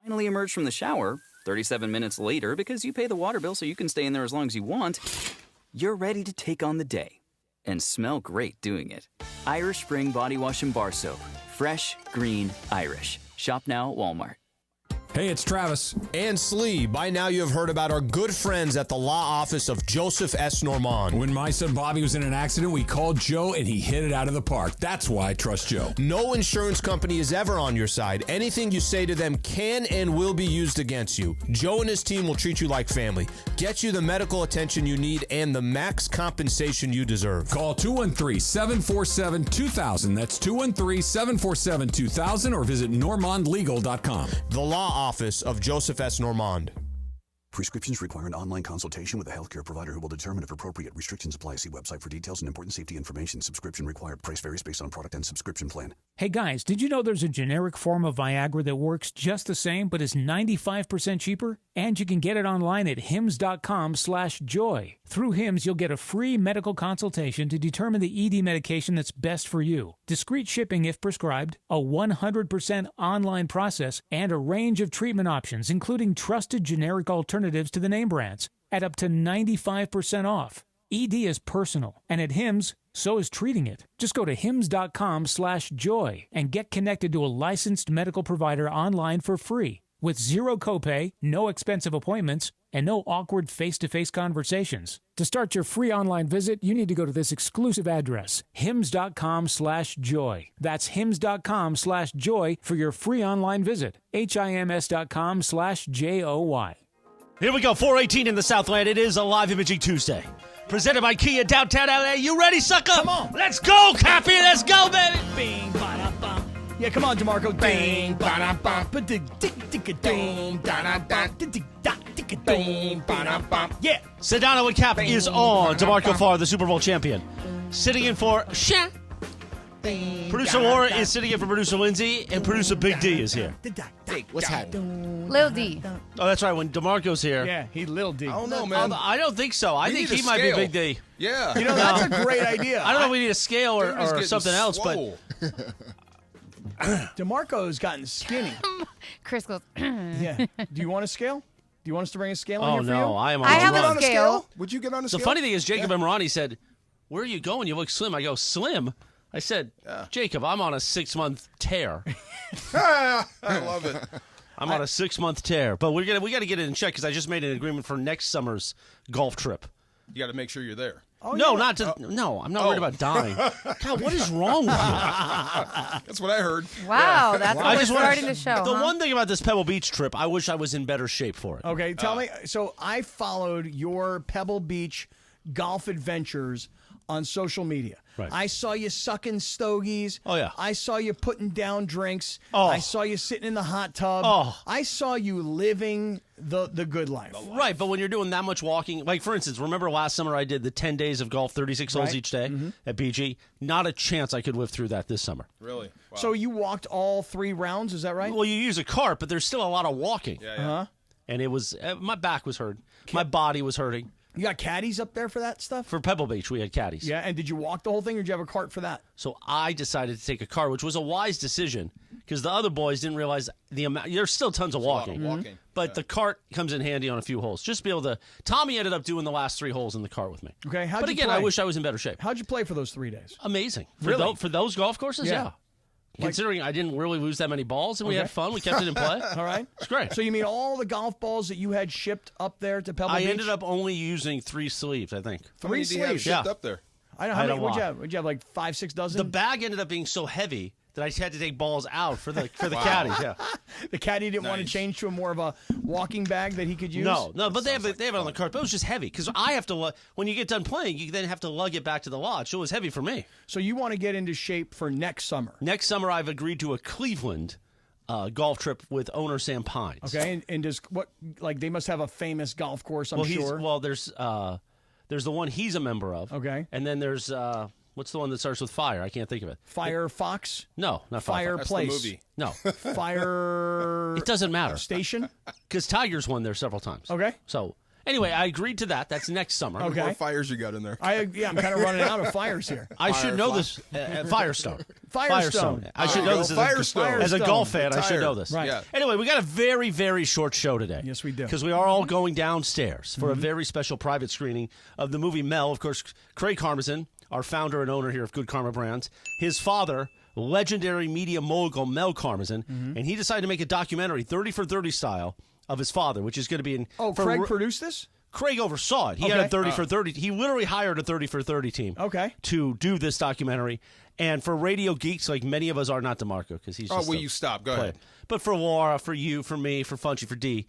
Finally emerge from the shower 37 minutes later because you pay the water bill so you can stay in there as long as you want. You're ready to take on the day and smell great doing it. Irish Spring Body Wash and Bar Soap. Fresh, green, Irish. Shop now at Walmart. Hey, it's Travis. And Slee. By now you have heard about our good friends at the law office of Joseph S. Normand. When my son Bobby was in an accident, we called Joe and he hit it out of the park. That's why I trust Joe. No insurance company is ever on your side. Anything you say to them can and will be used against you. Joe and his team will treat you like family, get you the medical attention you need, and the max compensation you deserve. Call 213-747-2000. That's 213-747-2000 or visit normandlegal.com. The law office of Joseph S. Normand. Prescriptions require an online consultation with a healthcare provider who will determine if appropriate. Restrictions apply. See website for details and important safety information. Subscription required. Price varies based on product and subscription plan. Hey guys, did you know there's a generic form of Viagra that works just the same but is 95% cheaper? And you can get it online at hims.com/joy. Through Hims, you'll get a free medical consultation to determine the ED medication that's best for you. Discreet shipping if prescribed, a 100% online process, and a range of treatment options, including trusted generic alternatives to the name brands, at up to 95% off. ED is personal, and at Hims, so is treating it. Just go to hims.com/joy and get connected to a licensed medical provider online for free with zero copay, no expensive appointments, and no awkward face-to-face conversations. To start your free online visit, you need to go to this exclusive address, hims.com/joy. That's hims.com/joy for your free online visit. HIMS.com/JOY. Here we go, 4:18 in the Southland. It is a live imaging Tuesday. Presented by Kia, downtown LA. You ready, sucker? Come on. Let's go, Cappy. Let's go, baby. Bing, ba-da-bum. Yeah, come on, DeMarco. Bing, ba-da-bum. Ba-dig-dig-dig-a-ding, da-da-da, dig-dig-da-dig-a-ding, ba-da-bum. Yeah. Sedano Kap is on. DeMarco Farr, the Super Bowl champion. Sitting in for Sha. Producer Laura is sitting in for producer Lindsay, and producer Big D is here. What's happening? Lil D. Oh, that's right. When DeMarco's here. Yeah, he Lil D. I don't know, man. I don't think so. I think he might be Big D. Yeah. You know, that's a great idea. I don't know if we need a scale or something else, but DeMarco's gotten skinny. Chris goes, Yeah. Do you want a scale? Do you want us to bring a scale in here for you? I am on I the have run. a scale. Would you get on a scale? The funny thing is, Jacob Emrani said, "Where are you going? You look slim." I go, "Slim?" I said, "Jacob, I'm on a 6-month tear." I love it. I'm on a 6-month tear, but we got to get it in check because I just made an agreement for next summer's golf trip. You got to make sure you're there. Oh, No, yeah. not to. No, I'm not worried about dying. God, what is wrong with you? That's what I heard. wow, that's I what we're just wanna- starting the show. The huh? one thing about this Pebble Beach trip, I wish I was in better shape for it. Okay, tell me. So I followed your Pebble Beach golf adventures on social media. Right. I saw you sucking stogies. Oh, yeah. I saw you putting down drinks. Oh. I saw you sitting in the hot tub. Oh. I saw you living the good life. Right, but when you're doing that much walking, like for instance, remember last summer I did the 10 days of golf, 36 holes Right. each day at BG? Not a chance I could live through that this summer. Really? Wow. So you walked all 3 rounds, is that right? Well, you use a cart, but there's still a lot of walking. Yeah. Uh-huh. And it was, my back was hurt. My body was hurting. You got caddies up there for that stuff? For Pebble Beach, we had caddies. Yeah, and did you walk the whole thing or did you have a cart for that? So I decided to take a car, which was a wise decision because the other boys didn't realize the amount. There's still tons of walking. But the cart comes in handy on a few holes. Just to be able to. Tommy ended up doing the last 3 holes in the cart with me. Okay, how'd But you again, play? I wish I was in better shape. How'd you play for those 3 days? Amazing. Really? For those golf courses, Yeah. yeah. Considering I didn't really lose that many balls and we had fun, we kept it in play. All right. It's great. So you mean all the golf balls that you had shipped up there to Pebble Beach? I ended up only using 3 sleeves, I think. How many 3 do you have sleeves. shipped Yeah. up there? I don't know I how had many. a What'd you lot. have? Would you have like 5, 6 dozen? The bag ended up being so heavy that I had to take balls out for the caddies. Yeah. The caddy didn't want to Nice. change to a more of a walking bag that he could use. No, but they have it on the cart. But it was just heavy because I have to. When you get done playing, you then have to lug it back to the lodge. So it was heavy for me. So you want to get into shape for next summer? Next summer, I've agreed to a Cleveland golf trip with owner Sam Pines. Okay, and does what like they must have a famous golf course? I'm sure. There's the one he's a member of. Okay. And then there's what's the one that starts with fire? I can't think of it. Firefox. No, not Fire. That's Fireplace. the movie. No, Fire it doesn't matter Station. because Tiger's won there several times. Okay. So Anyway, I agreed to that. That's next summer. Okay. What fires you got in there? I'm kind of running out of fires here. I should know this. Firestone. Firestone. I should know this as a golf fan. I should know this. Right. Yeah. Anyway, we got a very, very short show today. Yes, we do. Because we are all going downstairs for a very special private screening of the movie Mel. Of course, Craig Karmazin, our founder and owner here of Good Karma Brands, his father, legendary media mogul Mel Karmazin, and he decided to make a documentary, 30 for 30 style, of his father, which is going to be in... Oh, Craig produced this? Craig oversaw it. He had a 30 for 30. He literally hired a 30 for 30 team to do this documentary. And for radio geeks, like many of us are, not DeMarco, because he's just you stop? Go ahead. But for Laura, for you, for me, for Funchy, for D,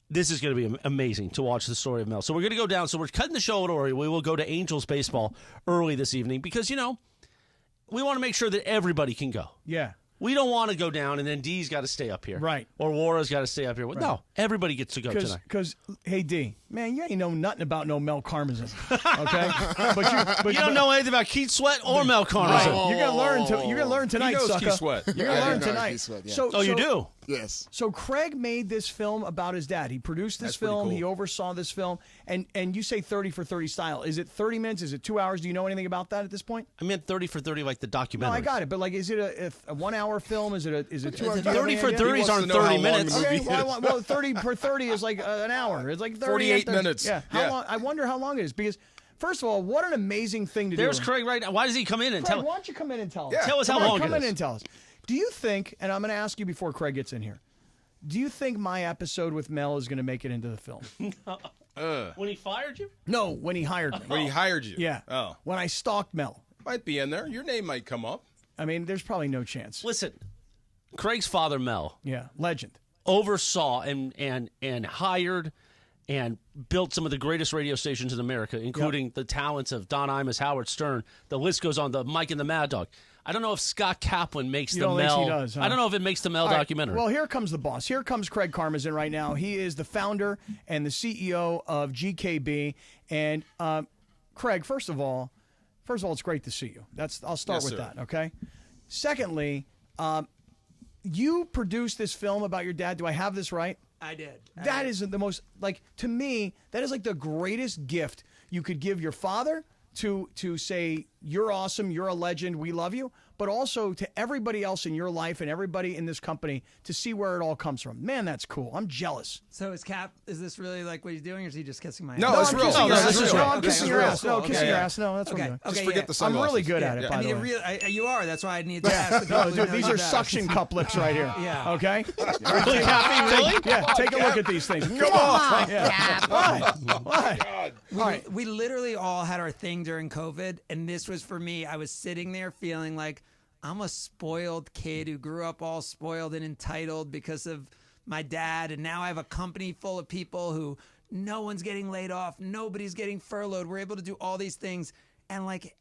this is going to be amazing to watch the story of Mel. So we're going to go down. So we're cutting the show at Ori. We will go to Angels baseball early this evening because, we want to make sure that everybody can go. Yeah. We don't want to go down and then D's got to stay up here. Right. Or Laura's got to stay up here. No, everybody gets to go tonight. Because, hey, D, man, you ain't know nothing about no Mel Karmazin, okay? but you don't know anything about Keith Sweat or Mel Karmazin. Right. You're gonna learn tonight, He knows sucker. Keith Sweat. You're gonna learn tonight. Keith Sweat, yeah. So, you do? Yes. So Craig made this film about his dad. He produced this That's pretty film. cool. He oversaw this film. And you say 30 for 30 style. Is it 30 minutes? Is it 2 hours? Do you know anything about that at this point? I meant 30 for 30 like the No, documentary. I got it. But like, is it a 1 hour film? Is it 2 hours? 30 for 30s aren't know how 30 long minutes. the movie Okay, well, 30 for 30 is like an hour. It's like 48 minutes. Yeah. How long? I wonder how long it is because, first of all, what an amazing thing to do. There's Craig right now. Why does he come in and Craig, tell why don't you come in and tell us? Yeah. Tell us how Come on, long come it in is. and tell us. Do you think, and I'm going to ask you before Craig gets in here, do you think my episode with Mel is going to make it into the film? When he fired you? No, when he hired me. When he hired you? Yeah. Oh. When I stalked Mel. Might be in there. Your name might come up. I mean, there's probably no chance. Listen, Craig's father, Mel, Yeah, legend. oversaw and hired and built some of the greatest radio stations in America, including the talents of Don Imus, Howard Stern. The list goes on, the Mike and the Mad Dog. I don't know if Scott Kaplan makes You the don't Mel. think he does, huh? I don't know if it makes the Mel All right, documentary. Well, here comes the boss. Here comes Craig Karmazin right now. He is the founder and the CEO of GKB. And Craig, first of all, it's great to see you. I'll start Yes, with sir. that, okay? Secondly, you produced this film about your dad. Do I have this right? I did. That is the most, like, to me, that is like the greatest gift you could give your father to say, you're awesome, you're a legend, we love you, but also to everybody else in your life and everybody in this company to see where it all comes from. Man, that's cool. I'm jealous. So is this really like what he's doing, or is he just kissing my ass? No, it's I'm real. kissing your No, ass. this is No, real. I'm This kissing is your real. ass. No, kissing your Yeah. ass. No, that's what Okay. I'm doing. Just forget the sunglasses. I'm really good at it, I by mean, the it way. really, you are. That's why I need to ask the people No, who dude, know these you are best. suction cup lips right here. Yeah. Okay? really, Cappy? Really? Yeah, take a look at these things. Come on, Yeah. Cap. What? We literally all had our thing during COVID, and this was for me. I was sitting there feeling like I'm a spoiled kid who grew up all spoiled and entitled because of my dad, and now I have a company full of people who no one's getting laid off, nobody's getting furloughed. We're able to do all these things, and like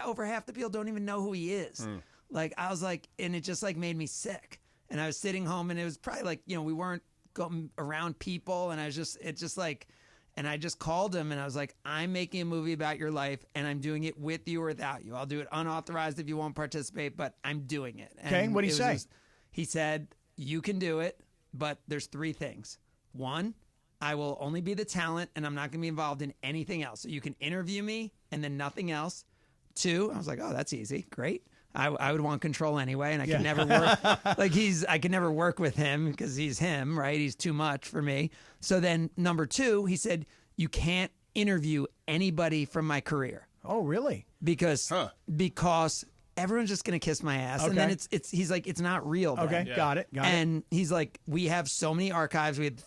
over half the people don't even know who he is. Like I was like, and it just like made me sick. And I was sitting home, and it was probably like, we weren't going around people, and I just called him and I was like, I'm making a movie about your life and I'm doing it with you or without you. I'll do it unauthorized if you won't participate, but I'm doing it. Okay, And what'd he it was say? He said, you can do it, but there's 3 things. 1, I will only be the talent and I'm not going to be involved in anything else. So you can interview me and then nothing else. 2, I was like, oh, that's easy. Great. I would want control anyway, and I could never work. I could never work with him because he's him, right? He's too much for me. So then number 2, he said, you can't interview anybody from my career. Oh, really? Because everyone's just gonna kiss my ass, and then he's like, it's not real. Then. Okay, got it. And he's like, we have so many archives. We had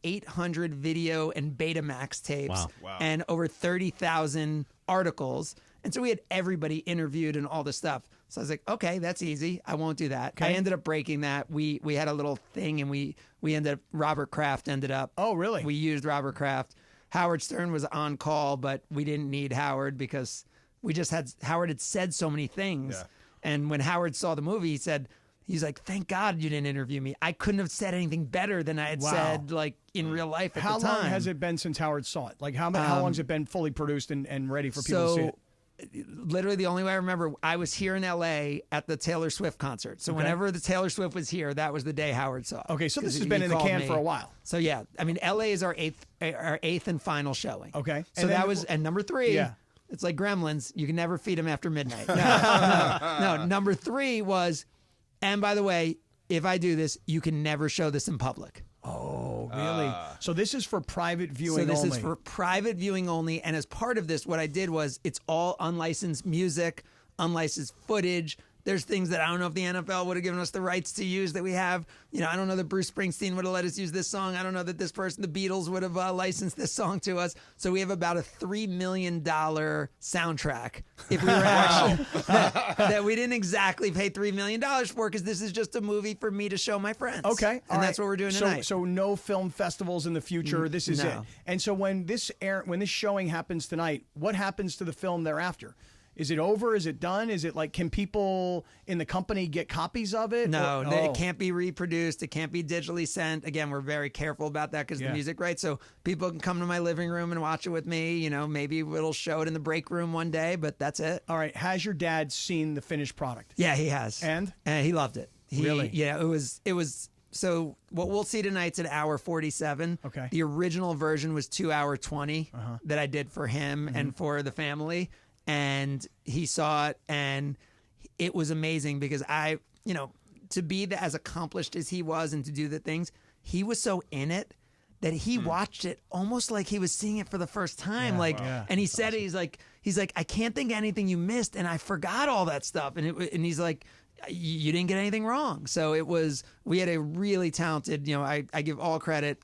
800 video and Betamax tapes, and over 30,000 articles. And so we had everybody interviewed and all this stuff. So I was like, okay, that's easy. I won't do that. Okay. I ended up breaking that. We had a little thing, and we ended up, Robert Kraft ended up. Oh, really? We used Robert Kraft. Howard Stern was on call, but we didn't need Howard because Howard had said so many things. Yeah. And when Howard saw the movie, he's like, thank God you didn't interview me. I couldn't have said anything better than I had said like in real life at How the time. long has it been since Howard saw it? Like how long has it been fully produced and ready for people to see it? literally the only way I remember, I was here in LA at the Taylor Swift concert. So whenever the Taylor Swift was here, that was the day Howard saw it. Okay, so this has He been in the called can me. for a while. So yeah, I mean, LA is our eighth and final showing. Okay. So And then- that was, and number 3, Yeah. it's like Gremlins. You can never feed them after midnight. No, number 3 was, and by the way, if I do this, you can never show this in public. Oh, really? So this is for private viewing So this only. is for private viewing only. And as part of this, what I did was it's all unlicensed music, unlicensed footage. There's things that I don't know if the NFL would have given us the rights to use that we have. You know, I don't know that Bruce Springsteen would have let us use this song. I don't know that this person, the Beatles, would have licensed this song to us. So we have about a $3 million soundtrack. If we were actually that we didn't exactly pay $3 million for, because this is just a movie for me to show my friends. Okay, and that's what we're doing tonight. So no film festivals in the future. This is no. it. And so when this showing happens tonight, what happens to the film thereafter? Is it over? Is it done? Is it like, can people in the company get copies of it? No, Or- it can't be reproduced. It can't be digitally sent. Again, we're very careful about that because Yeah. the music rights. So people can come to my living room and watch it with me. You know, maybe it'll show it in the break room one day, but that's it. All right. Has your dad seen the finished product? Yeah, he has. And he loved it. Really? Yeah, it was. So what we'll see tonight's an hour 47. Okay. The original version was 2 hour 20 that I did for him Mm-hmm. and for the family. And he saw it, and it was amazing because to be as accomplished as he was and to do the things, he was so in it that he watched it almost like he was seeing it for the first time. And he said, he's like, I can't think of anything you missed, and I forgot all that stuff. And he's like, you didn't get anything wrong. So we had a really talented, I give all credit,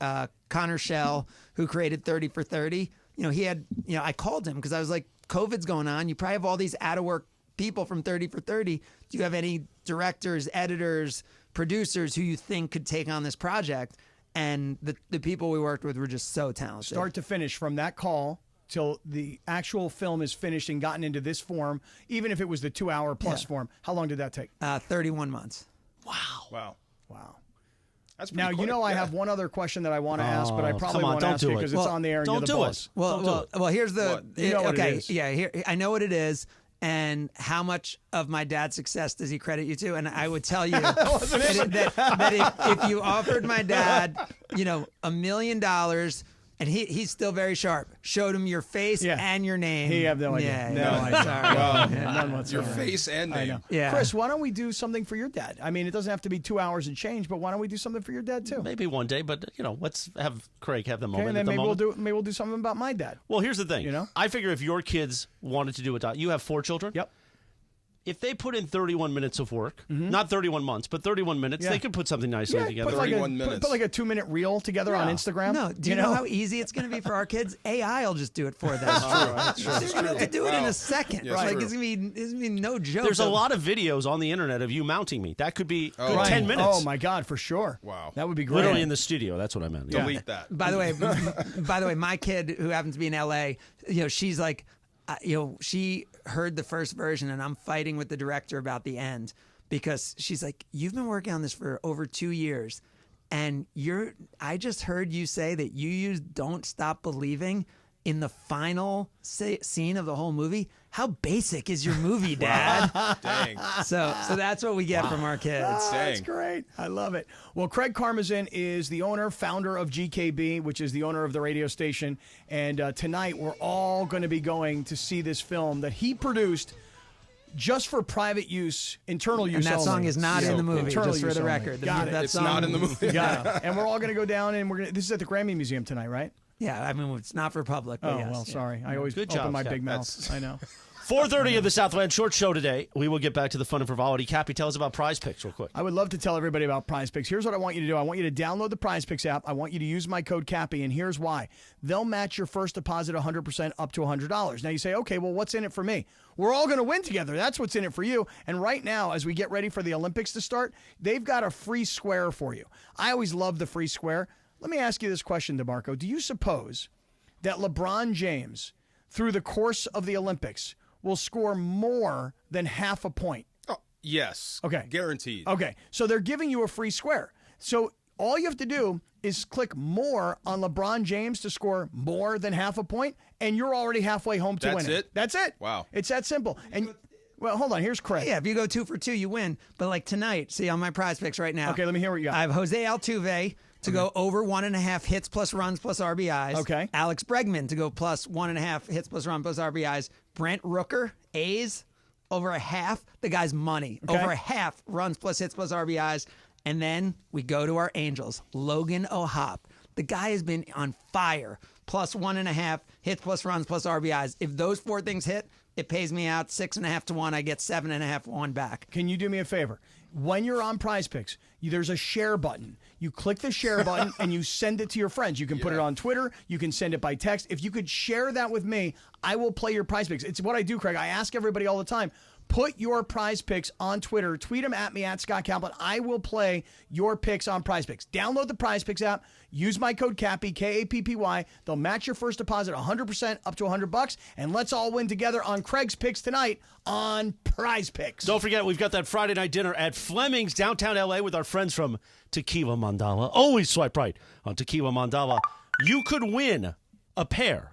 Connor Schell, who created 30 for 30. I called him because I was like, COVID's going on. You probably have all these out of work people from 30 for 30. Do you have any directors, editors, producers who you think could take on this project? And the people we worked with were just so talented. start to finish, from that call till the actual film is finished and gotten into this form, even if it was the 2 hour plus form, how long did that take? 31 months. Wow. That's Now, pretty quick. I have one other question that I want to ask, but I probably come on, won't don't ask do it it. because it's on the air and don't you're the do it. boss. Well, here's the What? You know what it okay. is. Yeah, here I know what it is, and how much of my dad's success does he credit you to? And I would tell you that if you offered my dad, $1 million, and he's still very sharp, showed him your face and your name, He have no idea. Yeah, No yeah, idea. sorry. Wow. None Your whatsoever. face and I name. know. Yeah. Chris, why don't we do something for your dad? I mean, it doesn't have to be 2 hours and change, but why don't we do something for your dad too? Maybe one day, but let's have Craig have the moment. Okay, and at then the maybe moment. we'll do something about my dad. Well, here's the thing. You know? I figure if your kids wanted to do it, you have 4 children. Yep. If they put in 31 minutes of work, not 31 months, but 31 minutes, Yeah. they could put something nicely together. Put like, 31 minutes. put like a 2-minute reel together on Instagram. No, do you know how easy it's going to be for our kids? AI will just do it for them. That's true. They're going to have to do it in a second. Yeah, Like true. it's going to be no joke. There's a lot of videos on the internet of you mounting me. That could be Right. 10 minutes. Oh my God, for sure. Wow. That would be great. Literally in the studio. That's what I meant. Delete that. By the way, my kid who happens to be in LA, she's like, she heard the first version, and I'm fighting with the director about the end because she's like, you've been working on this for over 2 years, and I just heard you say that you used "Don't Stop Believing" in the final scene of the whole movie. How basic is your movie, Dad? Dang. So that's what we get from our kids. That's Dang. great. I love it. Well, Craig Karmazin is the owner, founder of GKB, which is the owner of the radio station. And tonight, we're all going to be going to see this film that he produced just for private use, internal use And that only. song is not in the movie, Internal just for use the only. record. Got it. That It's song- not in the movie. Yeah. And we're all going to go down, and this is at the Grammy Museum tonight, right? Yeah, I mean, it's not for public. But Oh, yes, well, yeah. sorry. I always Good open job, my Scott. big mouth. I know. 4:30 of the Southland Short Show today. We will get back to the fun and frivolity. Cappy, tell us about Prize Picks real quick. I would love to tell everybody about Prize Picks. Here's what I want you to do. I want you to download the Prize Picks app. I want you to use my code CAPPY, and here's why. They'll match your first deposit 100% up to $100. Now you say, okay, well, what's in it for me? We're all going to win together. That's what's in it for you. And right now, as we get ready for the Olympics to start, they've got a free square for you. I always love the free square. Let me ask you this question, DeMarco. Do you suppose that LeBron James, through the course of the Olympics, will score more than half a point? Oh, yes. Okay. Guaranteed. Okay. So they're giving you a free square. So All you have to do is click more on LeBron James to score more than half a point, and you're already halfway home to winning. That's it. Wow. It's that simple. And well, hold on. Here's Craig. Yeah, if you go 2 for 2, you win. But like tonight, see on my prize picks right now. Okay, let me hear what you got. I have Jose Altuve to go over 1.5 hits plus runs plus RBIs. Okay. Alex Bregman to go plus 1.5 hits plus run plus RBIs. Brent Rooker, A's, over a half. The guy's money. Okay. Over a half runs plus hits plus RBIs. And then we go to our Angels. Logan O'Hoppe. The guy has been on fire. Plus 1.5 hits plus runs plus RBIs. If those 4 things hit, it pays me out 6.5 to 1. I get 7.5 1 back. Can you do me a favor? When you're on Prize Picks, there's a share button. You click the share button and you send it to your friends. You can put it on Twitter. You can send it by text. If you could share that with me, I will play your Prize Picks. It's what I do, Craig. I ask everybody all the time. Put your Prize Picks on Twitter. Tweet them at me, at Scott Kaplan. I will play your picks on Prize Picks. Download the Prize Picks app. Use my code KAPPY, K-A-P-P-Y. They'll match your first deposit 100% up to $100. And let's all win together on Craig's picks tonight on Prize Picks. Don't forget, we've got that Friday night dinner at Fleming's, downtown L.A. with our friends from Tequila Mandala. Always swipe right on Tequila Mandala. You could win a pair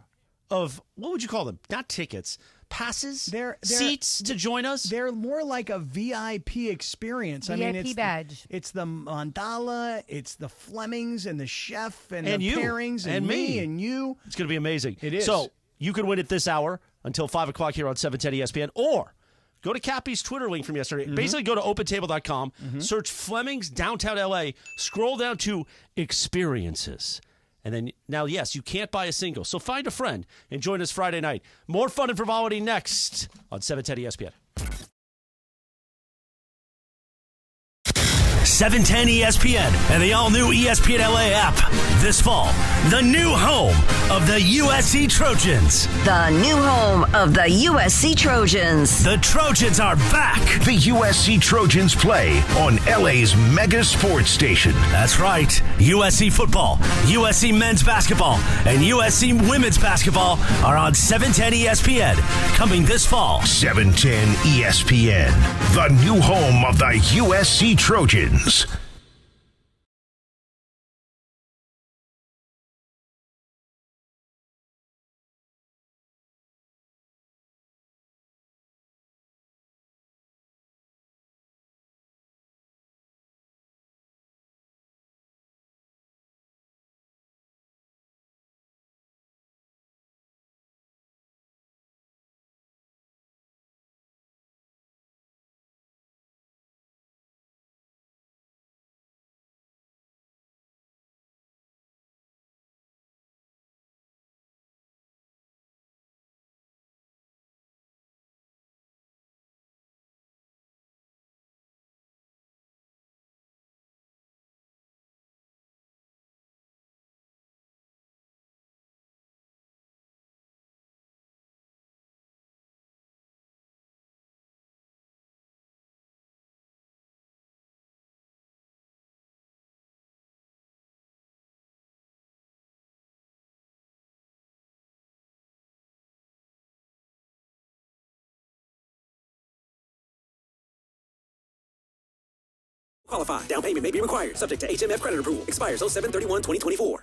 of, what would you call them? Not tickets. Passes, seats to join us. They're more like a VIP experience. VIP badge. It's the mandala, it's the Flemings and the chef and the you. pairings and me and you. It's going to be amazing. It is. So you could win it this hour until 5 o'clock here on 710 ESPN, or go to Cappy's Twitter link from yesterday. Basically, go to opentable.com, search Fleming's Downtown LA, scroll down to Experiences. And then, now, yes, you can't buy a single. So find a friend and join us Friday night. More fun and frivolity next on 710 ESPN. 710 ESPN and the all-new ESPN LA app. This fall, the new home of the USC Trojans. The new home of the USC Trojans. The Trojans are back. The USC Trojans play on LA's mega sports station. That's right. USC football, USC men's basketball, and USC women's basketball are on 710 ESPN. Coming this fall. 710 ESPN, the new home of the USC Trojans. Qualify. Down payment may be required. Subject to HMF credit approval. Expires 07/31/2024.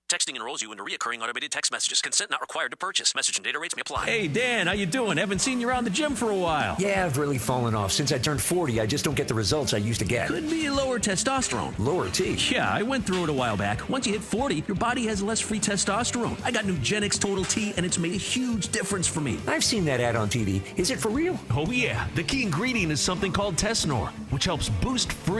Texting enrolls you into recurring automated text messages. Consent not required to purchase. Message and data rates may apply. Hey, Dan, how you doing? Haven't seen you around the gym for a while. Yeah, I've really fallen off. Since I turned 40, I just don't get the results I used to get. Could be lower testosterone. Lower T? Yeah, I went through it a while back. Once you hit 40, your body has less free testosterone. I got Nugenix Total T, and it's made a huge difference for me. I've seen that ad on TV. Is it for real? Oh, yeah. The key ingredient is something called Tesnor, which helps boost free